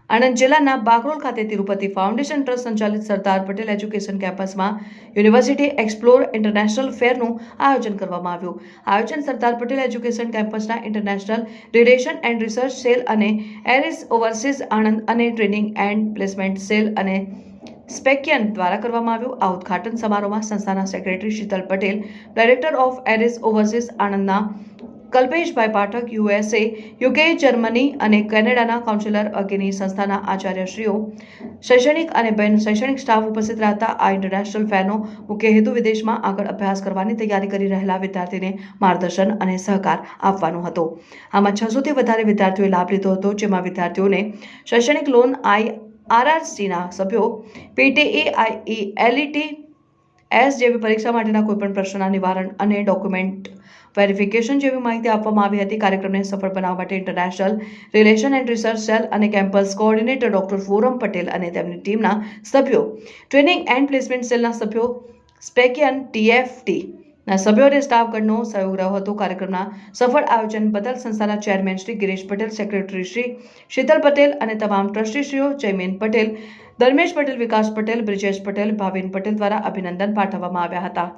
આણંદ જિલ્લાના બાકરોલ ખાતે Tirupati foundation trust સંચાલિત સરદાર પટેલ એજ્યુકેશન કેમ્પસમાં યુનિવર્સિટી એક્સપ્લોર ઇન્ટરનેશનલ ફેરનું આયોજન કરવામાં આવ્યું. આયોજન સરદાર પટેલ એજ્યુકેશન કેમ્પસના international relation and research cell અને એરિસ ઓવરસીઝ આણંદ અને ટ્રેનિંગ એન્ડ પ્લેસમેન્ટ સેલ અને સ્પેકિયન દ્વારા કરવામાં આવ્યું. આ ઉદ્ઘાટન સમારોહમાં સંસ્થાના secretary Sheetal Patel, director of Aries overseas આણંદના કલ્પેશભાઈ પાઠક, યુએસએ, યુકે, જર્મની અને કેનેડાના કાઉન્સિલર વગેરેની સંસ્થાના આચાર્યશ્રીઓ, શૈક્ષણિક અને બિન શૈક્ષણિક સ્ટાફ ઉપસ્થિત રહેતા. આ ઇન્ટરનેશનલ ફેરનો મુખ્ય હેતુ વિદેશમાં આગળ અભ્યાસ કરવાની તૈયારી કરી રહેલા વિદ્યાર્થીને માર્ગદર્શન અને સહકાર આપવાનો હતો. આમાં 600 થી વધારે વિદ્યાર્થીઓએ લાભ લીધો હતો, જેમાં વિદ્યાર્થીઓને શૈક્ષણિક લોન, IRRCના સભ્યો, PTE, IELTS જેવી પરીક્ષા માટેના કોઈપણ પ્રશ્નના નિવારણ અને ડોક્યુમેન્ટ વેરિફિકેશન જેવી માહિતી આપવામાં આવી હતી. કાર્યક્રમને સફળ બનાવવા માટે international relation and research cell અને campus coordinator doctor Foram Patel અને તેમની ટીમના સભ્યો, ટ્રેનિંગ એન્ડ પ્લેસમેન્ટ સેલના સભ્યો, સ્પેકિયન TFT ના સભ્યો અને સ્ટાફગણનો સહયોગ રહ્યો હતો. કાર્યક્રમના સફળ આયોજન બદલ સંસ્થાના ચેરમેન શ્રી ગિરીશ પટેલ, સેક્રેટરી શ્રી શીતલ પટેલ અને તમામ ટ્રસ્ટીશ્રીઓ, જયમીન પટેલ, ધર્મેશ પટેલ, વિકાસ પટેલ, બ્રિજેશ પટેલ, ભાવિન પટેલ દ્વારા અભિનંદન પાઠવવામાં આવ્યા હતા.